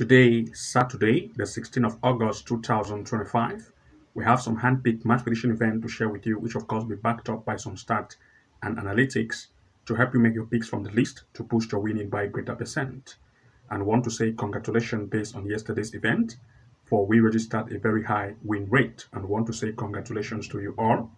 Today, Saturday, the 16th of August 2025, we have some hand-picked match prediction event to share with you, which of course will be backed up by some stats and analytics to help you make your picks from the list to boost your winning by a greater percent. And want to say congratulations based on yesterday's event, for we registered a very high win rate, and want to say congratulations to you all.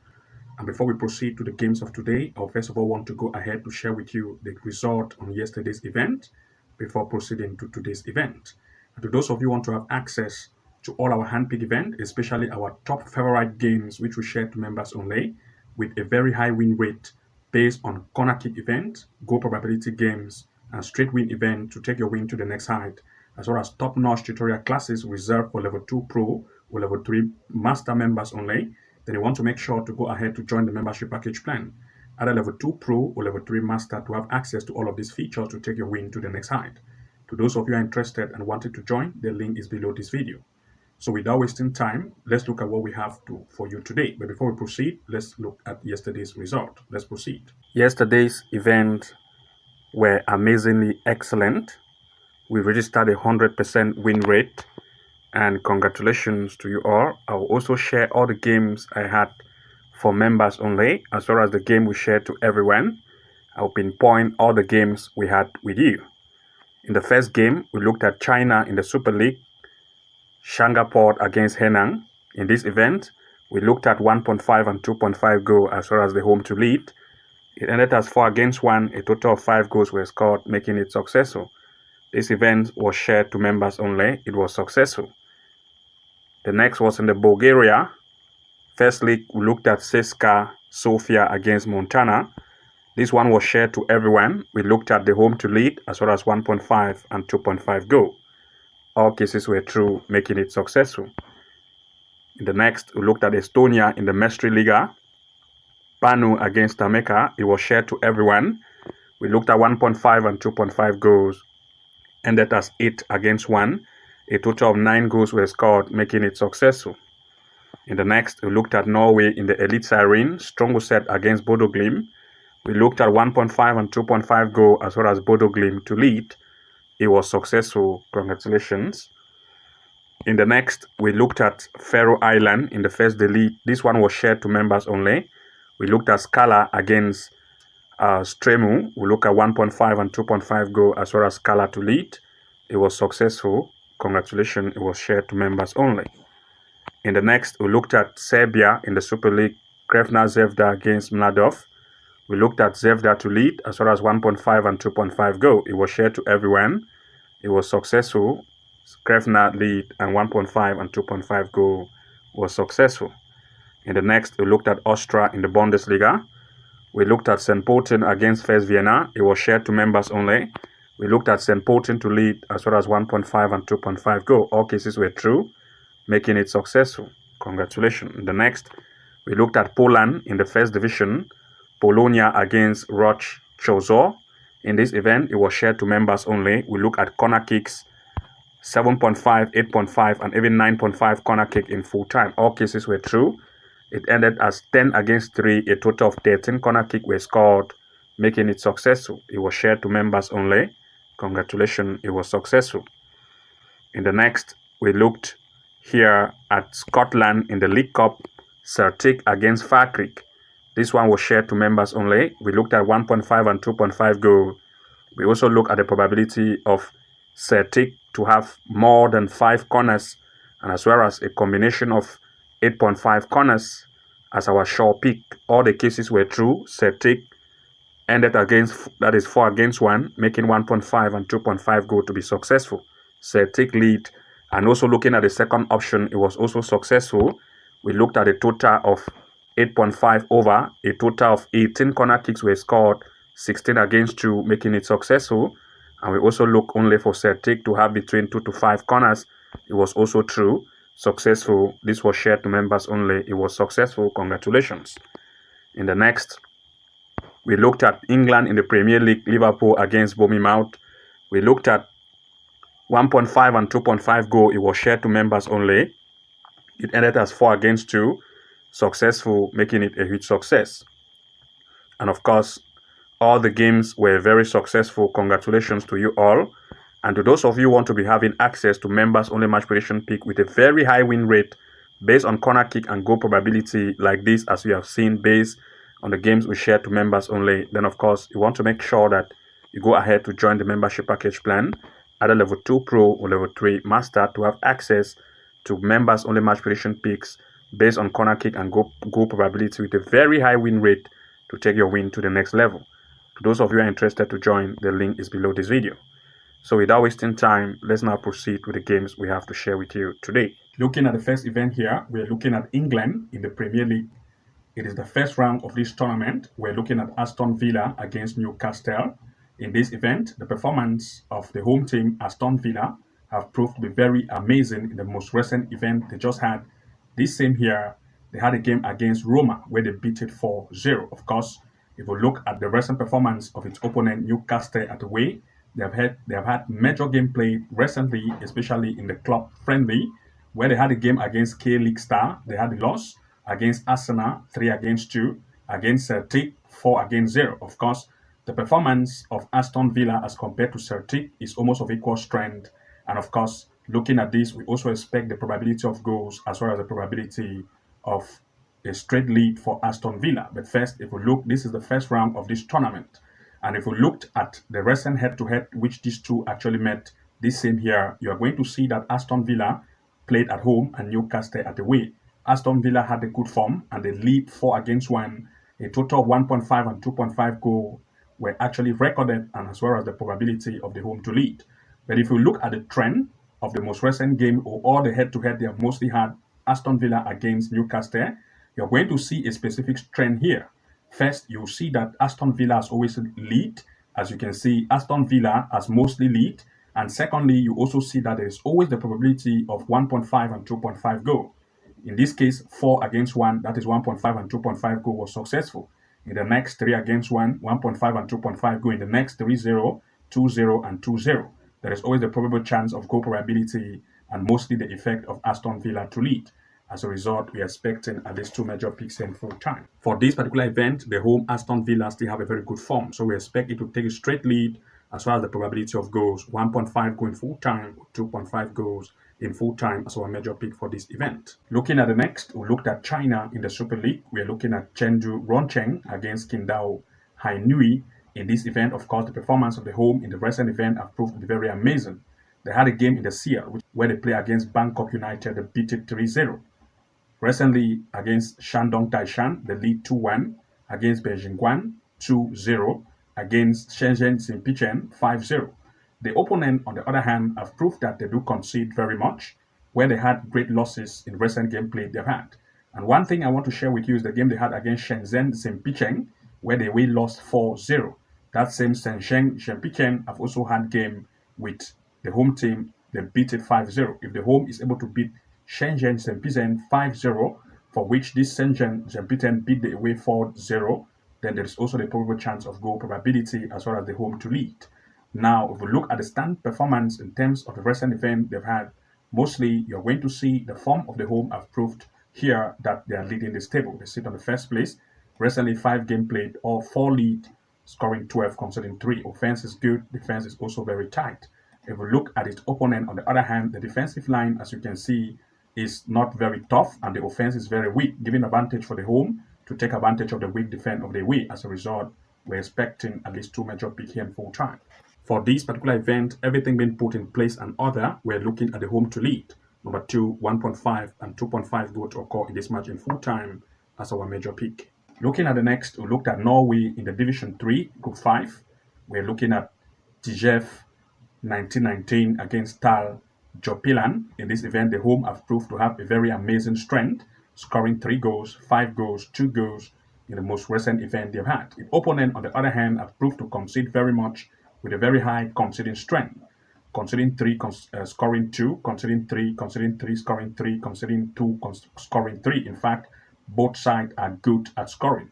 And before we proceed to the games of today, I first of all want to go ahead to share with you the result on yesterday's event before proceeding to today's event. And to those of you who want to have access to all our handpick event, especially our top favorite games, which we share to members only, with a very high win rate based on corner kick event, goal probability games, and straight win event to take your win to the next height, as well as top-notch tutorial classes reserved for level 2 pro or level 3 master members only, then you want to make sure to go ahead to join the membership package plan, either level 2 pro or level 3 master, to have access to all of these features to take your win to the next height. To those of you who are interested and wanted to join, the link is below this video. So without wasting time, let's look at what we have for you today. But before we proceed, let's look at yesterday's result. Let's proceed. Yesterday's event were amazingly excellent. We registered 100% win rate, and congratulations to you all. I will also share all the games I had for members only, as well as the game we shared to everyone. I will pinpoint all the games we had with you. In the first game, we looked at China in the Super League, Shanghai against Henan. In this event, we looked at 1.5 and 2.5 goal as well as the home to lead. It ended as 4-1. A total of 5 goals were scored, making it successful. This event was shared to members only. It was successful. The next was in the Bulgaria. First league, we looked at CSKA Sofia against Montana. This one was shared to everyone. We looked at the home to lead as well as 1.5 and 2.5 goal. All cases were true, making it successful. In the next, we looked at Estonia in the Mestre Liga. Panu against Tameka. It was shared to everyone. We looked at 1.5 and 2.5 goals. Ended as 8-1. A total of 9 goals were scored, making it successful. In the next, we looked at Norway in the Elite Siren. Strong set against Bodo Glimt. We looked at 1.5 and 2.5 goal as well as Bodo Glimt to lead. It was successful. Congratulations. In the next, we looked at Faroe Island in the first delete. This one was shared to members only. We looked at Scala against Stremu. We looked at 1.5 and 2.5 goal as well as Scala to lead. It was successful. Congratulations. It was shared to members only. In the next, we looked at Serbia in the Super League. Krevna Zvezda against Mladov. We looked at Zvezda to lead as well as 1.5 and 2.5 goal. It was shared to everyone. It was successful. Krevna lead and 1.5 and 2.5 goal was successful. In the next, we looked at Austria in the Bundesliga. We looked at St. Pölten against First Vienna. It was shared to members only. We looked at St. Pölten to lead as well as 1.5 and 2.5 goal. All cases were true, making it successful. Congratulations. In the next, we looked at Poland in the first division. Polonia against Rongcheng. In this event, it was shared to members only. We look at corner kicks, 7.5, 8.5, and even 9.5 corner kick in full time. All cases were true. It ended as 10-3. A total of 13 corner kick were scored, making it successful. It was shared to members only. Congratulations, it was successful. In the next, we looked here at Scotland in the League Cup, Celtic against Falkirk. This one was shared to members only. We looked at 1.5 and 2.5 goal. We also looked at the probability of Celtic to have more than 5 corners, and as well as a combination of 8.5 corners as our sure pick. All the cases were true. Celtic ended against, that is 4-1, making 1.5 and 2.5 goal to be successful. Celtic lead, and also looking at the second option, it was also successful. We looked at a total of 8.5 over. A total of 18 corner kicks were scored, 16-2, making it successful. And we also look only for Celtic to have between 2 to 5 corners. It was also true. Successful. This was shared to members only. It was successful. Congratulations. In the next, we looked at England in the Premier League, Liverpool against Bournemouth. We looked at 1.5 and 2.5 goal. It was shared to members only. It ended as 4-2. Successful, making it a huge success. And of course, all the games were very successful. Congratulations to you all. And to those of you who want to be having access to members only match prediction pick with a very high win rate based on corner kick and goal probability like this, as we have seen based on the games we share to members only, then of course you want to make sure that you go ahead to join the membership package plan, either level 2 pro or level 3 master, to have access to members only match prediction picks based on corner kick and goal probability with a very high win rate to take your win to the next level. To those of you who are interested to join, the link is below this video. So without wasting time, let's now proceed with the games we have to share with you today. Looking at the first event here, we're looking at England in the Premier League. It is the first round of this tournament. We're looking at Aston Villa against Newcastle. In this event, the performance of the home team, Aston Villa, have proved to be very amazing in the most recent event they just had. This same year, they had a game against Roma where they beat it 4-0. Of course, if we look at the recent performance of its opponent, Newcastle, at away, they have had major gameplay recently, especially in the club friendly, where they had a game against K-League Star. They had a loss against Arsenal, 3-2, against Celtic, 4-0. Of course, the performance of Aston Villa as compared to Celtic is almost of equal strength. And of course, looking at this, we also expect the probability of goals as well as the probability of a straight lead for Aston Villa. But first, if we look, this is the first round of this tournament. And if we looked at the recent head-to-head which these two actually met this same year, you are going to see that Aston Villa played at home and Newcastle at away. Aston Villa had a good form and they lead 4-1. A total of 1.5 and 2.5 goal were actually recorded, and as well as the probability of the home to lead. But if you look at the trend of the most recent game or all the head-to-head they have mostly had, Aston Villa against Newcastle, you're going to see a specific trend here. First, you'll see that Aston Villa has always lead. As you can see, Aston Villa has mostly lead. And secondly, you also see that there is always the probability of 1.5 and 2.5 goal. In this case, 4-1, that is 1.5 and 2.5 goal was successful. In the next 3-1, 1.5 and 2.5 goal. In the next 3-0, 2-0, and 2-0. There is always the probable chance of goal probability and mostly the effect of Aston Villa to lead. As a result, we are expecting at least 2 major picks in full time. For this particular event, the home Aston Villa still have a very good form. So we expect it to take a straight lead as well as the probability of goals. 1.5 going full time, 2.5 goals in full time as our major pick for this event. Looking at the next, we looked at China in the Super League. We are looking at Chengdu Rongcheng against Qingdao Heidenheim. In this event, of course, the performance of the home in the recent event have proved to be very amazing. They had a game in the CL where they play against Bangkok United. They beat it 3-0. Recently, against Shandong Taishan, they lead 2-1. Against Beijing 2-0. Against Shenzhen Xinpichen, 5-0. The opponent, on the other hand, have proved that they do concede very much, where they had great losses in recent gameplay they've had. And one thing I want to share with you is the game they had against Shenzhen Xinpichen, where they lost 4-0. That same Shenzhen Xinpichen have also had game with the home team. They beat it 5-0. If the home is able to beat Shenzhen Xinpichen 5-0, for which this Shenzhen Xinpichen beat the away 4-0, then there is also the probable chance of goal probability as well as the home to lead. Now, if we look at the stand performance in terms of the recent event they've had, mostly you're going to see the form of the home have proved here that they are leading this table. They sit on the first place. Recently, 5 games played, all 4 lead, scoring 12, conceding 3. Offense is good. Defense is also very tight. If we look at its opponent, on the other hand, the defensive line, as you can see, is not very tough, and the offense is very weak, giving advantage for the home to take advantage of the weak defense of the away. As a result, we're expecting at least 2 major picks here in full time. For this particular event, everything being put in place and other, we're looking at the home to lead. Number 2, 1.5 and 2.5 goal to occur in this match in full time as our major pick. Looking at the next, we looked at Norway in the Division 3, Group 5. We're looking at Djerv 1919 against Staal Jorpeland. In this event, the home have proved to have a very amazing strength, scoring 3 goals, 5 goals, 2 goals in the most recent event they've had. The opponent, on the other hand, have proved to concede very much with a very high conceding strength. Conceding 3, scoring 2, conceding 3, conceding 3, scoring 3, conceding 2, scoring 3. In fact, both sides are good at scoring,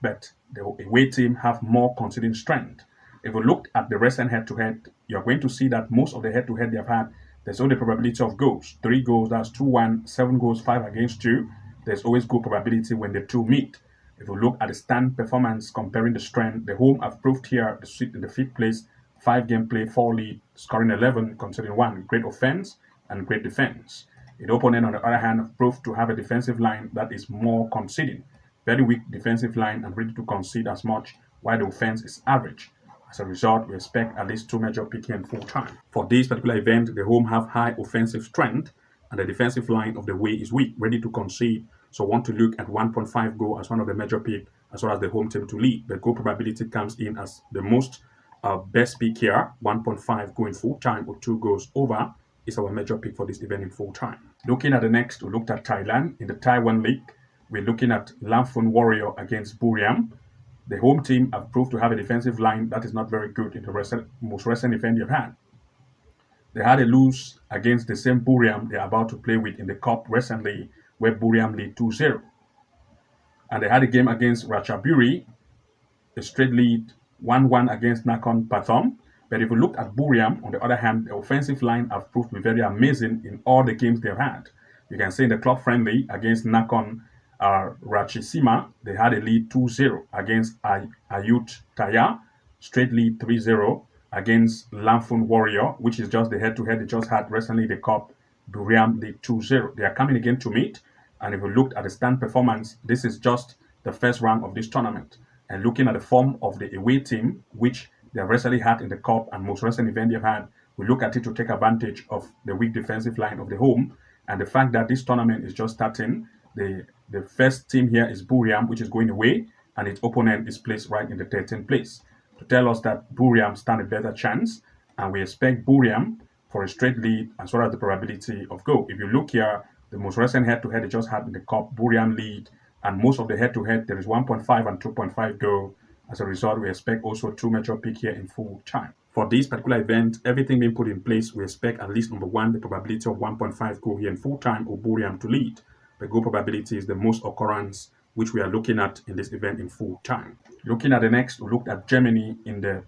but the away team have more conceding strength. If we look at the recent head-to-head, you're going to see that most of the head-to-head they've had, there's only probability of goals. 3 goals, that's 2-1, 7 goals, 5-2. There's always good probability when the two meet. If we look at the stand performance comparing the strength, the home have proved here to sit in the 5th place, 5 game play, 4 lead, scoring 11, conceding 1. Great offense and great defense. The opponent, on the other hand, proved to have a defensive line that is more conceding. Very weak defensive line and ready to concede as much, while the offense is average. As a result, we expect at least 2 major pick here in full time. For this particular event, the home have high offensive strength and the defensive line of the way is weak, ready to concede. So want to look at 1.5 goal as one of the major pick, as well as the home team to lead. The goal probability comes in as the most best pick here. 1.5 going full time or 2 goals over is our major pick for this event in full time. Looking at the next, we looked at Thailand. In the Taiwan League, we're looking at Lamphun Warrior against Buriram. The home team have proved to have a defensive line that is not very good in the most recent event they've had. They had a lose against the same Buriram they're about to play with in the cup recently, where Buriram lead 2-0. And they had a game against Ratchaburi, a straight lead 1-1 against Nakhon Pathom. But if you look at Buriram, on the other hand, the offensive line have proved to be very amazing in all the games they've had. You can see in the club friendly against Nakhon Ratchasima, they had a lead 2-0 against Ayut Taya, straight lead 3-0 against Lamphun Warrior, which is just the head-to-head they just had recently the cup. Buriram lead 2-0. They are coming again to meet, and if you looked at the stand performance, this is just the first round of this tournament. And looking at the form of the away team, which they have recently had in the cup and most recent event they've had, we look at it to take advantage of the weak defensive line of the home and the fact that this tournament is just starting. The first team here is Buriram, which is going away, and its opponent is placed right in the 13th place, to tell us that Buriram stand a better chance, and we expect Buriram for a straight lead as well as the probability of goal. If you look here, the most recent head-to-head they just had in the cup, Buriram lead, and most of the head-to-head there is 1.5 and 2.5 goal. As a result, we expect also 2 major pick here in full time. For this particular event, everything being put in place, we expect at least number 1, the probability of 1.5 goal here in full time or Buriram to lead. The goal probability is the most occurrence which we are looking at in this event in full time. Looking at the next, we looked at Germany in the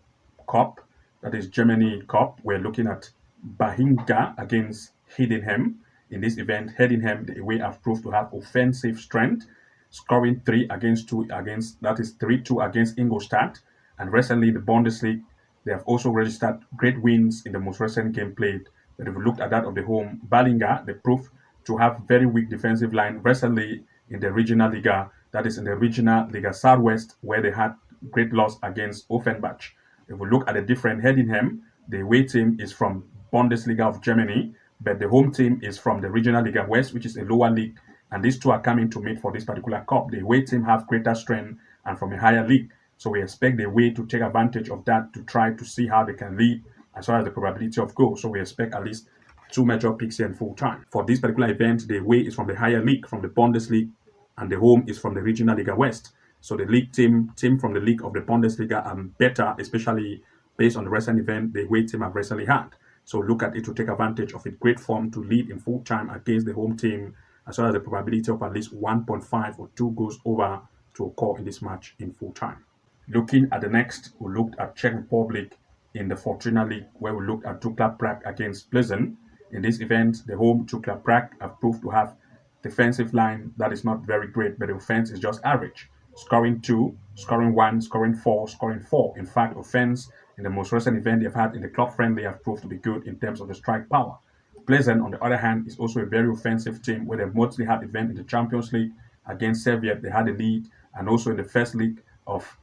cup. That is Germany Cup. We're looking at Bahlinger against Heidenheim. In this event, Heidenheim, the away have proved to have offensive strength, scoring 3 against 2 against, that is 3-2 against Ingolstadt. And recently in the Bundesliga, they have also registered great wins in the most recent game played. But if we looked at that of the home, Bahlinger, they proved to have very weak defensive line recently in the Regional Liga, that is in the Regional Liga Southwest, where they had great loss against Offenbach. If we look at the different Heidenheim, the away team is from Bundesliga of Germany, but the home team is from the Regional Liga West, which is a lower league, and these two are coming to meet for this particular cup. The away team have greater strength and from a higher league, so we expect the away to take advantage of that to try to see how they can lead as well as the probability of goal. So we expect at least 2 major picks here in full time. For this particular event, the away is from the higher league, from the Bundesliga, and the home is from the Regional Liga West. So the league team from the league of the Bundesliga are better, especially based on the recent event the away team have recently had. So look at it to take advantage of its great form to lead in full time against the home team, as well as the probability of at least 1.5 or 2 goals over to occur in this match in full time. Looking at the next, we looked at Czech Republic in the Fortuna League, where we looked at Dukla Prague against Plzen. In this event, the home Dukla Prague have proved to have defensive line that is not very great, but the offense is just average. Scoring 2, scoring 1, scoring 4, scoring 4. In fact, offense in the most recent event they've had in the club friendly have proved to be good in terms of the strike power. Plzen, on the other hand, is also a very offensive team where they've mostly had event in the Champions League against Serbia. They had a lead, and also in the first league of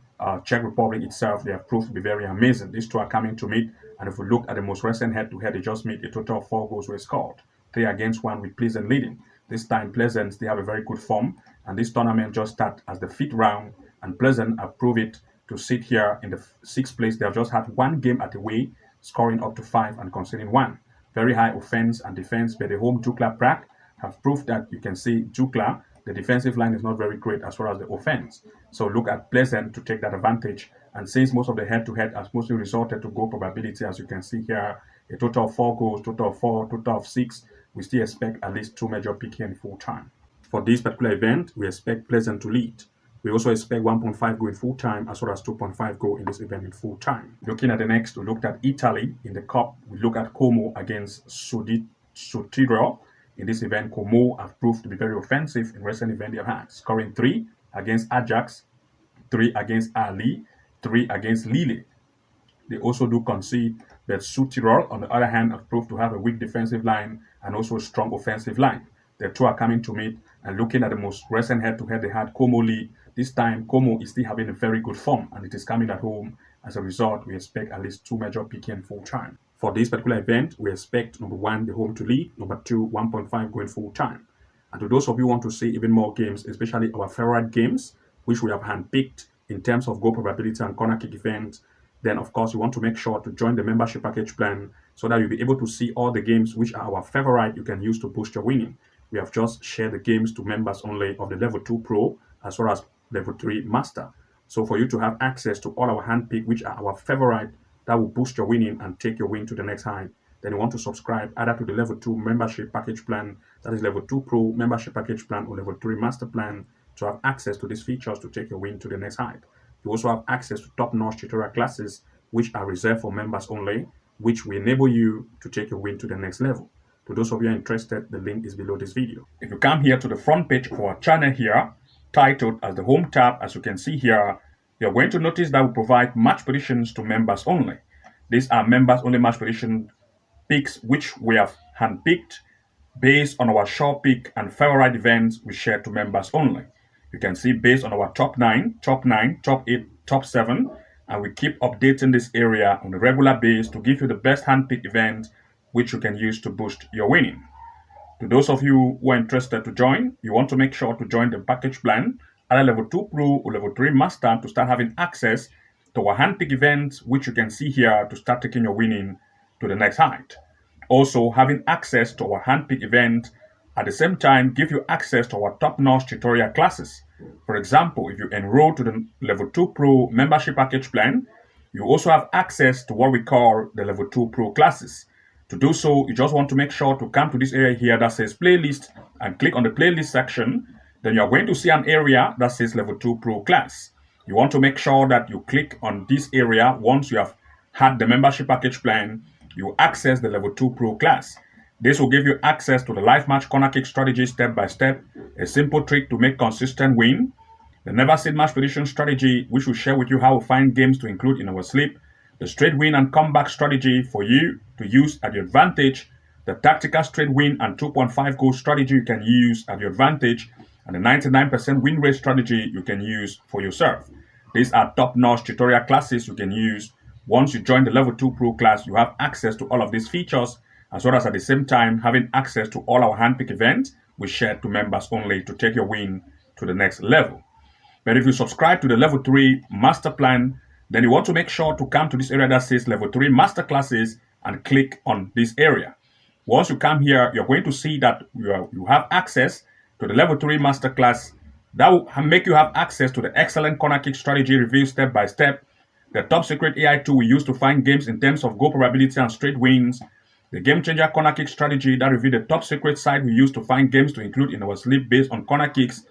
Czech Republic itself, they have proved to be very amazing. These two are coming to meet, and if we look at the most recent head-to-head, they just meet. A total of 4 goals were scored, 3 against 1 with Plzen leading. This time, Plzen, they have a very good form, and this tournament just started as the 5th round, and Plzen have proved it to sit here in the 6th place. They have just had 1 game at away, scoring up to 5 and conceding 1. Very high offense and defense, but the home Dukla Prague have proved that. You can see Dukla, the defensive line is not very great as well as the offense. So look at Plzen to take that advantage. And since most of the head-to-head has mostly resulted to goal probability, as you can see here, a total of 4 goals, total of 4, total of 6, we still expect at least 2 major pick here in full time. For this particular event, we expect Plzen to lead. We also expect 1.5 goal in full time as well as 2.5 goal in this event in full time. Looking at the next, we looked at Italy in the cup. We look at Como against Sudtirol. In this event, Como have proved to be very offensive in recent event they have had, scoring 3 against Ajax, 3 against Ali, 3 against Lille. They also do concede, but Sudtirol, on the other hand, have proved to have a weak defensive line and also a strong offensive line. The two are coming to meet, and looking at the most recent head-to-head they had, Como League. This time, Como is still having a very good form, and it is coming at home. As a result, we expect at least 2 major PKN full time. For this particular event, we expect number 1, the home to lead, number 2, 1.5 going full time. And to those of you who want to see even more games, especially our favorite games, which we have handpicked in terms of goal probability and corner kick events, then of course you want to make sure to join the membership package plan so that you'll be able to see all the games which are our favorite you can use to boost your winning. We have just shared the games to members only of the level 2 pro as well as level 3 master. So for you to have access to all our handpicked which are our favorite that will boost your winning and take your win to the next height, then you want to subscribe either to the level 2 membership package plan, that is level 2 pro membership package plan, or level 3 master plan to have access to these features to take your win to the next height. You also have access to top-notch tutorial classes which are reserved for members only, which will enable you to take your win to the next level. To those of you interested, the link is below this video. If you come here to the front page of our channel here, titled as the Home tab, as you can see here, you're going to notice that we provide match predictions to members only. These are members only match prediction picks which we have handpicked based on our short pick and favorite events we share to members only. You can see based on our top 9, top 8, top 7, and we keep updating this area on a regular basis to give you the best handpicked event which you can use to boost your winning. To those of you who are interested to join, you want to make sure to join the package plan, either level 2 pro or level 3 master, to start having access to our handpicked events which you can see here to start taking your winning to the next height. Also, having access to our handpicked event at the same time give you access to our top-notch tutorial classes. For example, if you enroll to the level 2 pro membership package plan, you also have access to what we call the level 2 pro classes. To do so, you just want to make sure to come to this area here that says playlist and click on the playlist section. Then you're going to see an area that says level 2 pro class. You want to make sure that you click on this area once you have had the membership package plan. You access the level 2 pro class. This will give you access to the live match corner kick strategy step by step, a simple trick to make consistent win, the never sit match prediction strategy, which will share with you how to find games to include in our sleep, the straight win and comeback strategy for you to use at your advantage, the tactical straight win and 2.5 goal strategy you can use at your advantage, and the 99% win rate strategy you can use for yourself. These are top-notch tutorial classes you can use. Once you join the level 2 pro class, you have access to all of these features, as well as at the same time having access to all our handpicked events we share to members only to take your win to the next level. But if you subscribe to the level 3 master plan, then you want to make sure to come to this area that says level 3 master classes and click on this area. Once you come here, you're going to see that you have access to the level 3 master class that will make you have access to the excellent corner kick strategy review step by step, the top secret AI tool we use to find games in terms of goal probability and straight wins, the game changer corner kick strategy that reveals the top secret site we use to find games to include in our sleep based on corner kicks,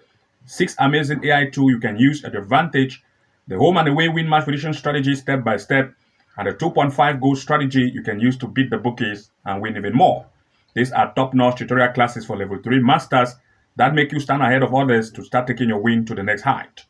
6 amazing AI tools you can use at your advantage, the home and away win match prediction strategy step by step, and the 2.5 goal strategy you can use to beat the bookies and win even more. These are top-notch tutorial classes for level 3 masters that make you stand ahead of others to start taking your win to the next height.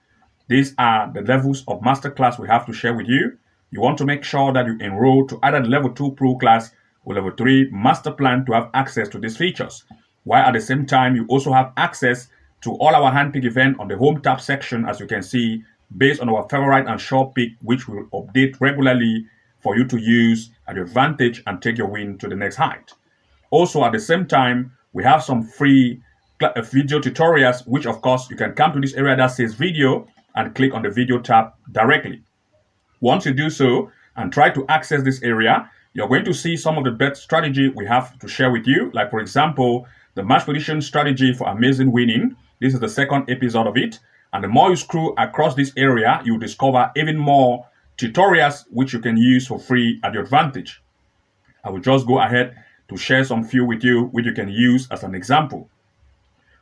These are the levels of masterclass we have to share with you. You want to make sure that you enroll to either the level 2 pro class or level 3 master plan to have access to these features, while at the same time you also have access to all our handpick event on the home tab section, as you can see, based on our favorite and short pick, which will update regularly for you to use at your advantage and take your win to the next height. Also, at the same time, we have some free video tutorials, which of course you can come to this area that says video and click on the video tab directly. Once you do so and try to access this area, you're going to see some of the best strategy we have to share with you. Like, for example, the match prediction strategy for amazing winning. This is the second episode of it. And the more you scroll across this area, you discover even more tutorials which you can use for free at your advantage. I will just go ahead to share some few with you, which you can use as an example.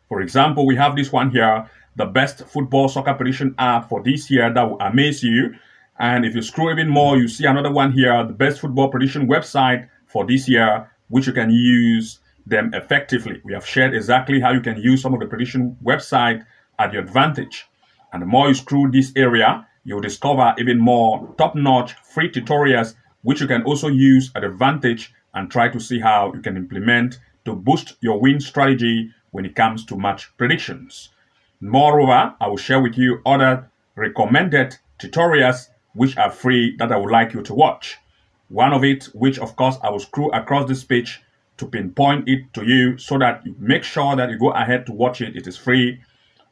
For example, we have this one here, the best football soccer prediction app for this year that will amaze you. And if you scroll even more, you see another one here, the best football prediction website for this year, which you can use them effectively. We have shared exactly how you can use some of the prediction website at your advantage. And the more you scroll this area, you'll discover even more top-notch free tutorials which you can also use at advantage and try to see how you can implement to boost your win strategy when it comes to match predictions. Moreover, I will share with you other recommended tutorials which are free that I would like you to watch. One of it, which of course I will scroll across this page to pinpoint it to you so that you make sure that you go ahead to watch it. It is free.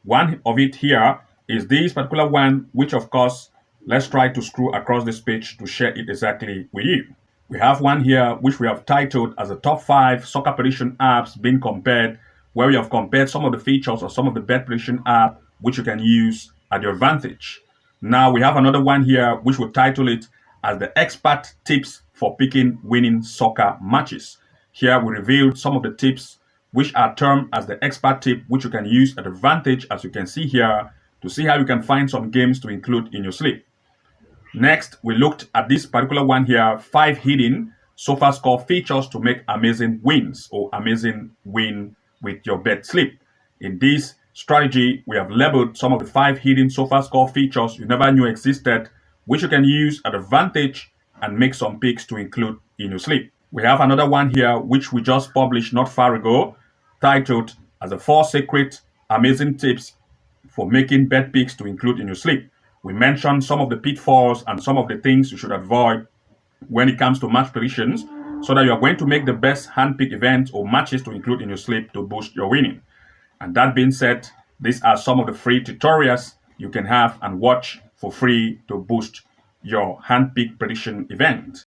One of it here is this particular one, which of course, let's try to scroll across this page to share it exactly with you. We have one here which we have titled as the top 5 soccer prediction apps being compared, where we have compared some of the features of some of the bet prediction app which you can use at your advantage. Now we have another one here which will title it as the expert tips for picking winning soccer matches. Here we revealed some of the tips which are termed as the expert tip, which you can use at advantage, as you can see here, to see how you can find some games to include in your slip. Next, we looked at this particular one here, 5 hidden Sofascore features to make amazing wins or amazing win with your bet slip. In this strategy, we have labeled some of the 5 hidden Sofascore features you never knew existed, which you can use at advantage and make some picks to include in your slip. We have another one here, which we just published not far ago, titled as the 4 secret amazing tips for making bet picks to include in your slip. We mentioned some of the pitfalls and some of the things you should avoid when it comes to match predictions so that you are going to make the best hand-pick events or matches to include in your slip to boost your winning. And that being said, these are some of the free tutorials you can have and watch for free to boost your hand-pick prediction event.